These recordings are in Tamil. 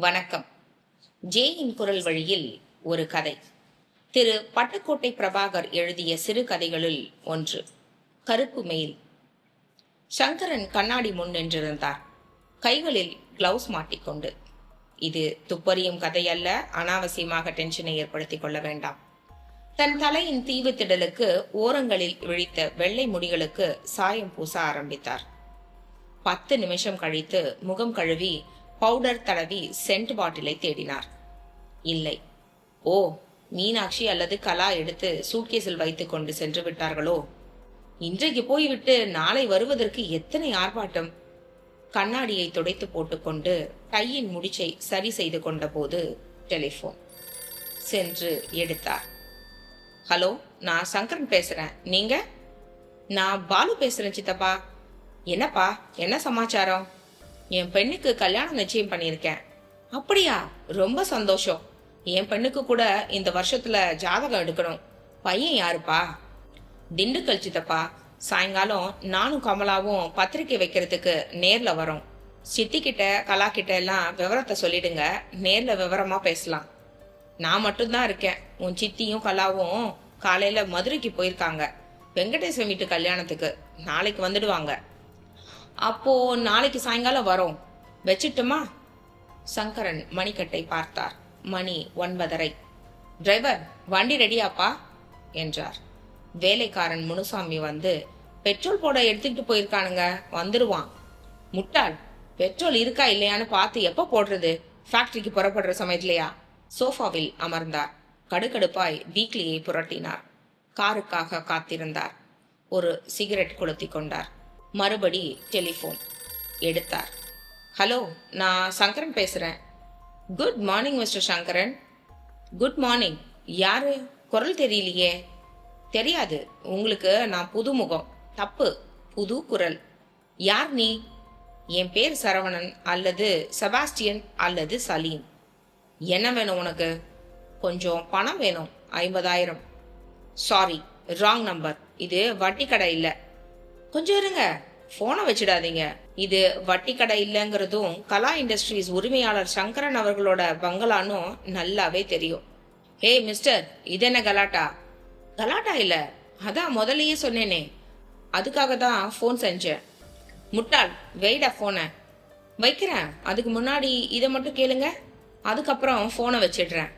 வணக்கம். ஜேயின் குரல் வழியில் ஒரு கதை. திரு பட்டுக்கோட்டை பிரபாகர் எழுதிய சிறுகதைகளுள் ஒன்று. கருப்பு மெயில். சங்கரன் கண்ணாடி முன் நின்றிருந்தார், கைகளில் கிளவுஸ் மாட்டிக்கொண்டு. இது துப்பறியும் கதை அல்ல, அனாவசியமாக டென்ஷனை ஏற்படுத்திக் கொள்ள வேண்டாம். தன் தலையின் தீவு திடலுக்கு ஓரங்களில் விழித்த வெள்ளை முடிகளுக்கு சாயம் பூச ஆரம்பித்தார். 10 நிமிஷம் கழித்து முகம் கழுவி பவுடர் தடவி சென்ட் பாட்டிலை தேடினார். இல்லை. ஓ, மீனாட்சி அல்லது கலா எடுத்து சூட்கேஸில் வைத்துக் கொண்டு சென்று விட்டார்களோ? இன்றைக்கு போய்விட்டு நாளை வருவதற்கு எத்தனை ஆர்ப்பாட்டம்! கண்ணாடியை துடைத்து போட்டுக்கொண்டு கையின் முடிச்சை சரி செய்து கொண்ட போது டெலிபோன். சென்று எடுத்தார். ஹலோ, நான் சங்கரன் பேசுறேன். நீங்க? நான் பாலு பேசுறேன் சித்தப்பா. என்னப்பா, என்ன சமாச்சாரம்? என் பெண்ணுக்கு கல்யாணம் நிச்சயம் பண்ணியிருக்கேன். அப்படியா? ரொம்ப சந்தோஷம். என் பெண்ணுக்கு கூட இந்த வருஷத்துல ஜாதகம் எடுக்கணும். பையன் யாருப்பா? திண்டுக்கல் சித்தப்பா. சாயங்காலம் நானும் கமலாவும் பத்திரிக்கை வைக்கிறதுக்கு நேர்ல வரோம். சித்தி கிட்ட கலா கிட்ட எல்லாம் விவரத்தை சொல்லிடுங்க, நேர்ல விவரமா பேசலாம். நான் மட்டும்தான் இருக்கேன். உன் சித்தியும் கலாவும் காலையில மதுரைக்கு போயிருக்காங்க, வெங்கடேசன் வீட்டு கல்யாணத்துக்கு. நாளைக்கு வந்துடுவாங்க. அப்போ நாளைக்கு சாயங்காலம் வரோம். வச்சிட்டுமா? சங்கரன் மணிக்கட்டை பார்த்தார். மணி 9:30. டிரைவர், வண்டி ரெடியாப்பா என்றார். வேலைக்காரன் முனுசாமி வந்து, பெட்ரோல் போட எடுத்துக்கிட்டு போயிருக்கானுங்க, வந்துடுவான். முட்டாள், பெட்ரோல் இருக்கா இல்லையான்னு பார்த்து எப்ப போடுறது? ஃபேக்டரிக்கு புறப்படுற சமயத்திலையா? சோஃபாவில் அமர்ந்தார். கடுகடுப்பாய் வீக்லியை புரட்டினார். காருக்காக காத்திருந்தார். ஒரு சிகரெட் கொளுத்தி கொண்டார். மறுபடி டெலிபோன் எடுத்தார். ஹலோ, நான் சங்கரன் பேசுறேன். Good morning mister Sankaran. Good morning. யாரு? குரல் தெரியலையே. தெரியாது உங்களுக்கு, நான் புது முகம். தப்பு, புது குரல். யார் நீ? என் பேர் சரவணன் அல்லது செபாஸ்டியன் அல்லது சலீம். என்ன வேணும் உனக்கு? கொஞ்சம் பணம் வேணும், 50,000. Sorry, wrong number. இது வட்டி கடை இல்லை. கொஞ்சம் இருங்க, போனை வச்சிடாதீங்க. இது வட்டி கடை இல்லைங்கிறதும் கலா இண்டஸ்ட்ரீஸ் உரிமையாளர் சங்கரன் அவர்களோட பங்களானும் நல்லாவே தெரியும். ஹே மிஸ்டர், இது என்ன கலாட்டா? கலாட்டா இல்ல, அதான் முதல்லயே சொன்னேனே, அதுக்காக தான் போன் செஞ்சேன். முட்டாள், வெயிடா போனை. வைக்கிறேன், அதுக்கு முன்னாடி இதை மட்டும் கேளுங்க, அதுக்கப்புறம் போனை வச்சிடுறேன்.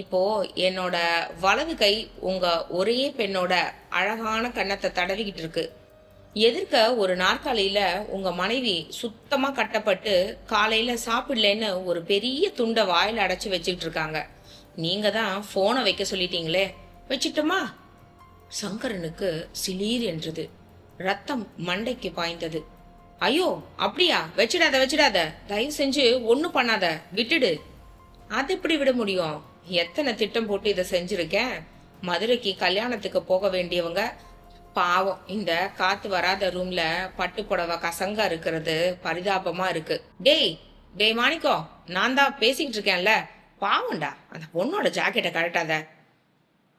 இப்போ என்னோட வலது கை உங்க ஒரே பெண்ணோட அழகான கன்னத்தை தடவிக்கிட்டு இருக்கு. எதிர்க்க ஒரு நாற்காலியில உங்க மனைவி சுத்தமா கட்டப்பட்டு காலையில சாப்பிடலன்னு ஒரு பெரிய துண்டை வாயில அடைச்சு வச்சுக்கிட்டு இருக்காங்க. நீங்க தான் போனை வைக்க சொல்லிட்டீங்களே, வச்சிட்டுமா? சங்கரனுக்கு சிலீர் என்றது. ரத்தம் மண்டைக்கு பாய்ந்தது. ஐயோ, அப்படியா? வச்சிடாத வச்சிடாத, தயவு செஞ்சு ஒன்னும் பண்ணாத, விட்டுடு. அது எப்படி விட முடியும்? எத்தனை திட்டம் போட்டு இதை செஞ்சிருக்கேன். மதுரைக்கு கல்யாணத்துக்கு போக வேண்டியவங்க பாவம் இந்த காத்து வராத ரூம்ல பட்டு புடவை கசங்கா இருக்கிறது பரிதாபமா இருக்கு. டேய் டேய் மாணிக்கம், நான் தான் பேசிக்கிட்டு இருக்கேன்ல, பாவம்டா, அந்த பொண்ணோட ஜாக்கெட்டை கழட்டாத.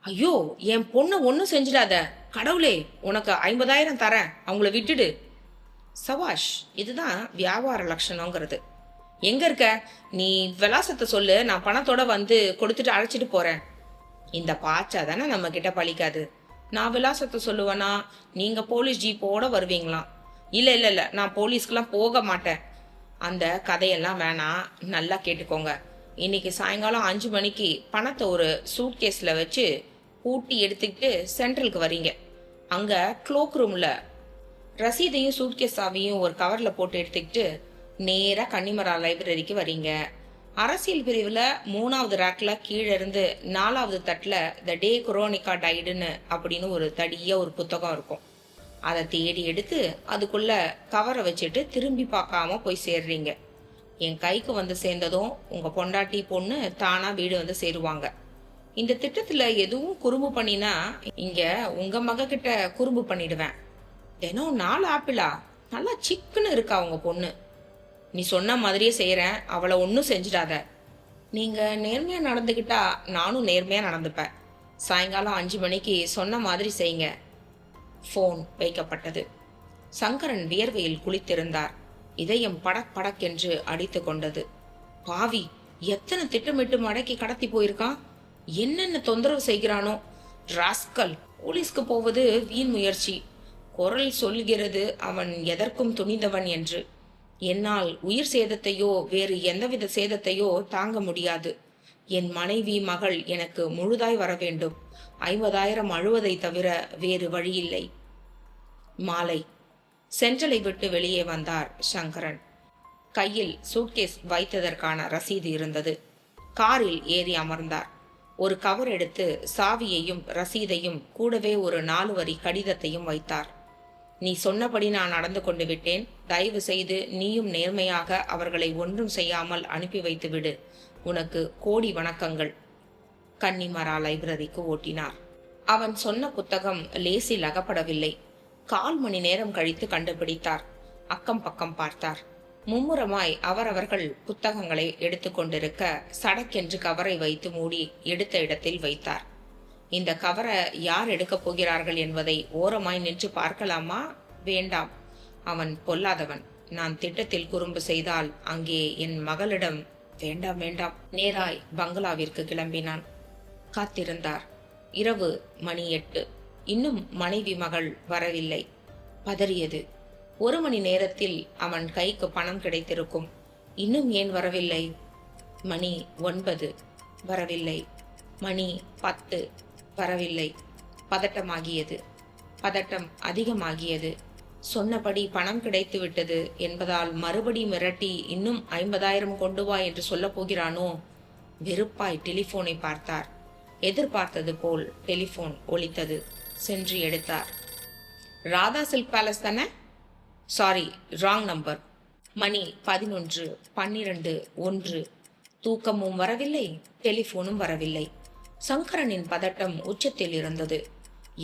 ஐயோ, என் பொண்ணு ஒன்னும் செஞ்சிடாத. கடவுளே, உனக்கு 50,000 தரேன், அவங்கள விட்டுடு. சவாஷ், இதுதான் வியாபார லட்சணங்கிறது. எங்க இருக்க நீ? விலாசத்தை சொல்லு, நான் பணத்தோட வந்து கொடுத்துட்டு அழைச்சிட்டு போறேன். இந்த பாச்சா தானே நம்ம கிட்ட பழிக்காது. நான் விலாசத்தை சொல்லுவேனா, நீங்க போலீஸ் ஜீப்போட வருவீங்களாம். இல்ல இல்ல இல்ல, நான் போலீஸ்க்கெல்லாம் போக மாட்டேன். அந்த கதையெல்லாம் வேணாம், நல்லா கேட்டுக்கோங்க. இன்னைக்கு சாயங்காலம் 5 மணிக்கு பணத்தை ஒரு சூட்கேஸ்ல வச்சு பூட்டி எடுத்துக்கிட்டு சென்ட்ரலுக்கு வரீங்க. அங்க க்ளோக் ரூம்ல ரசீதையும் சூட்கேஸ் சாவியும் ஒரு கவர்ல போட்டு எடுத்துக்கிட்டு நேரா கன்னிமரா லைப்ரரிக்கு வரீங்க. அரசியல் பிரிவுல 3வது ரேக்ல கீழே இருந்து 4வது தட்டுல த டே குரோனிகா டைடுன்னு அப்படின்னு ஒரு தடிய ஒரு புத்தகம் இருக்கும். அதை தேடி எடுத்து அதுக்குள்ள கவரை வச்சுட்டு திரும்பி பார்க்காம போய் சேர்றீங்க. என் கைக்கு வந்து சேர்ந்ததும் உங்க பொண்டாட்டி பொண்ணு தானா வீடு வந்து சேருவாங்க. இந்த திட்டத்துல எதுவும் குறும்பு பண்ணினா இங்க உங்க மக கிட்ட குறும்பு பண்ணிடுவேன். தினம் 4 ஆப்பிளா? நல்லா சிக்குன்னு இருக்கா உங்க பொண்ணு. நீ சொன்ன மாதிரியே செய்யறேன், அவளை ஒன்னும் செஞ்சிடாத. நீங்க நேர்மையா நடந்துகிட்டா நானும் நேர்மையா நடந்துப்பேன். சாயங்காலம் 5 மணிக்கு சொன்ன மாதிரி செய்யுங்க. போன் வைக்கப்பட்டது. சங்கரன் வியர்வையில் குளித்திருந்தார். இதயம் படக் படக்கென்று அடித்து கொண்டது. பாவி, எத்தனை திட்டமிட்டு மடக்கி கடத்தி போயிருக்கான், என்னென்ன தொந்தரவு செய்கிறானோ. ராஸ்கல், போலீஸ்க்கு போவது வீண் முயற்சி. குரல் சொல்கிறது அவன் எதற்கும் துணிந்தவன் என்று. என்னால் உயிர் சேதத்தையோ வேறு எந்தவித சேதத்தையோ தாங்க முடியாது. என் மனைவி மகள் எனக்கு முழுதாய் வர வேண்டும். 50,000 அழுவதை தவிர வேறு வழியில்லை. மாலை. சென்ட்ரலை விட்டு வெளியே வந்தார் சங்கரன். கையில் சூட்கேஸ் வைத்ததற்கான ரசீது இருந்தது. காரில் ஏறி அமர்ந்தார். ஒரு கவர் எடுத்து சாவியையும் ரசீதையும் கூடவே ஒரு 4 வரி கடிதத்தையும் வைத்தார். நீ சொன்னபடி நான் நடந்து கொண்டு விட்டேன். தயவு செய்து நீயும் நேர்மையாக அவர்களை ஒன்றும் செய்யாமல் அனுப்பி வைத்து விடு. உனக்கு கோடி வணக்கங்கள். கன்னிமரா லைப்ரரிக்கு ஓட்டினார். அவன் சொன்ன புத்தகம் லேசில் அகப்படவில்லை. 1/4 மணி நேரம் கழித்து கண்டுபிடித்தார். அக்கம் பக்கம் பார்த்தார். மும்முரமாய் அவரவர்கள் புத்தகங்களை எடுத்துக்கொண்டிருக்க சடக்கென்று கவரை வைத்து மூடி எடுத்த இடத்தில் வைத்தார். இந்த கவரை யார் எடுக்கப் போகிறார்கள் என்பதை ஓரமாய் நின்று பார்க்கலாமா? வேண்டாம். அவன் பொல்லாதவன். நான் திட்டத்தில் குறும்பு செய்தால் அங்கே என் மகளிடம் வேண்டாம் வேண்டாம். நேராய் பங்களாவிற்கு கிளம்பினான். காத்திருந்தார். இரவு மணி 8. இன்னும் மனைவி மகள் வரவில்லை. பதறியது. 1 மணி நேரத்தில் அவன் கைக்கு பணம் கிடைத்திருக்கும். இன்னும் ஏன் வரவில்லை? மணி 9. வரவில்லை. மணி 10. வரவில்லை. பதட்டமாகியது. பதட்டம் அதிகமாகியது. சொன்னபடி பணம் கிடைத்து விட்டது என்பதால் மறுபடி மிரட்டி இன்னும் 50,000 கொண்டு வா என்று சொல்ல போகிறானோ? வெறுப்பாய் டெலிபோனை பார்த்தார். எதிர்பார்த்தது போல் டெலிபோன் ஒலித்தது. சென்று எடுத்தார். ராதா சில்க் பேலஸ் தானே? Sorry, wrong number. மணி 11, 12, 1. தூக்கமும் வரவில்லை, டெலிபோனும் வரவில்லை. சங்கரனின் பதட்டம் உச்சத்தில் இருந்தது.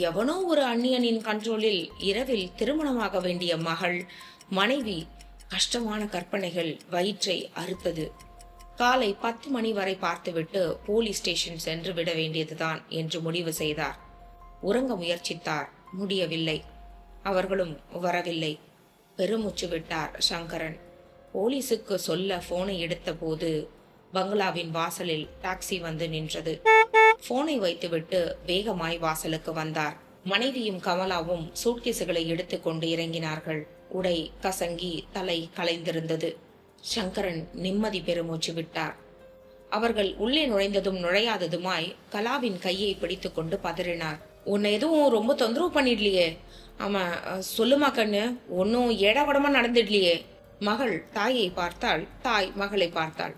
எவனோ ஒரு அந்நியனின் கண்ட்ரோலில் இரவில் திருமணமாக வேண்டிய மகள், மனைவி. கஷ்டமான கற்பனைகள் வயிற்றை அறுத்தது. காலை 10 மணி வரை பார்த்துவிட்டு போலீஸ் ஸ்டேஷன் சென்று விட வேண்டியதுதான் என்று முடிவு செய்தார். உறங்க முயற்சித்தார். முடியவில்லை. அவர்களும் வரவில்லை. பெருமூச்சு விட்டார் சங்கரன். போலீஸுக்கு சொல்ல போனை எடுத்த போது பங்களாவின் வாசலில் டாக்ஸி வந்து நின்றது. போனை வைத்துவிட்டு வேகமாய் வாசலுக்கு வந்தார். மனைவியும் கமலாவும் சூட்கேசுகளை எடுத்துக்கொண்டு இறங்கினார்கள். உடை கசங்கி தலை கலைந்திருந்தது. சங்கரன் நிம்மதி பெருமூச்சு விட்டார். அவர்கள் உள்ளே நுழைந்ததும் நுழையாததுமாய் கலாவின் கையை பிடித்து கொண்டு பதறினார். உன்னை எதுவும் ரொம்ப தொந்தரவு பண்ணிடலையே? ஆமா, சொல்லுமா கண்ணு, ஒன்னும் ஏடாவடமா நடந்துடலையே? மகள் தாயை பார்த்தாள். தாய் மகளை பார்த்தாள்.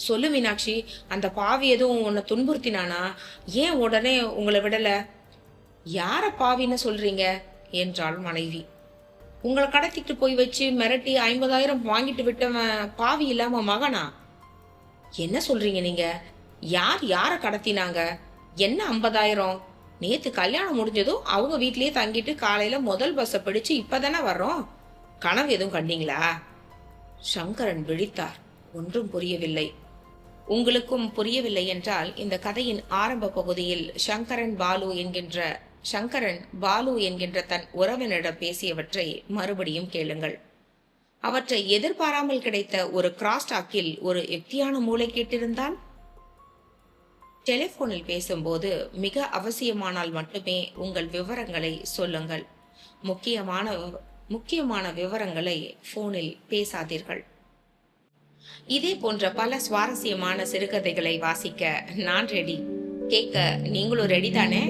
சொல்லு மீனாட்சி, அந்த பாவி எதுவும் உன்னை துன்புறுத்தினானா? ஏன் உடனே உங்களை விடல? யார பாவின்னு சொல்றீங்க என்றாள் மனைவி. உங்களை கடத்திட்டு போய் வச்சு மிரட்டி 50,000 வாங்கிட்டு விட்டவன் பாவி இல்லாம மகனா? என்ன சொல்றீங்க நீங்க? யார் யார கடத்தினாங்க? என்ன 50,000? நேத்து கல்யாணம் முடிஞ்சதும் அவங்க வீட்லயே தங்கிட்டு காலையில முதல் பஸ்ஸை பிடிச்சு இப்பதானே வர்றோம். கனவு எதுவும் கண்டீங்களா? சங்கரன் விழித்தார். ஒன்றும் புரியவில்லை. உங்களுக்கும் புரியவில்லை என்றால் இந்த கதையின் ஆரம்ப பகுதியில் சங்கரன் பாலு என்கின்ற தன் உறவினரிடம் பேசியவற்றை மறுபடியும் கேளுங்கள். அவற்றை எதிர்பாராமல் கிடைத்த ஒரு கிராஸ்டாக்கில் ஒரு யுக்தியான மூளை கேட்டிருந்தால்? டெலிபோனில் பேசும்போது மிக அவசியமானால் மட்டுமே உங்கள் விவரங்களை சொல்லுங்கள். முக்கியமான விவரங்களை போனில் பேசாதீர்கள். இதே போன்ற பல சுவாரஸ்யமான சிறுகதைகளை வாசிக்க நான் ரெடி. கேட்க நீங்களும் ரெடி தானே?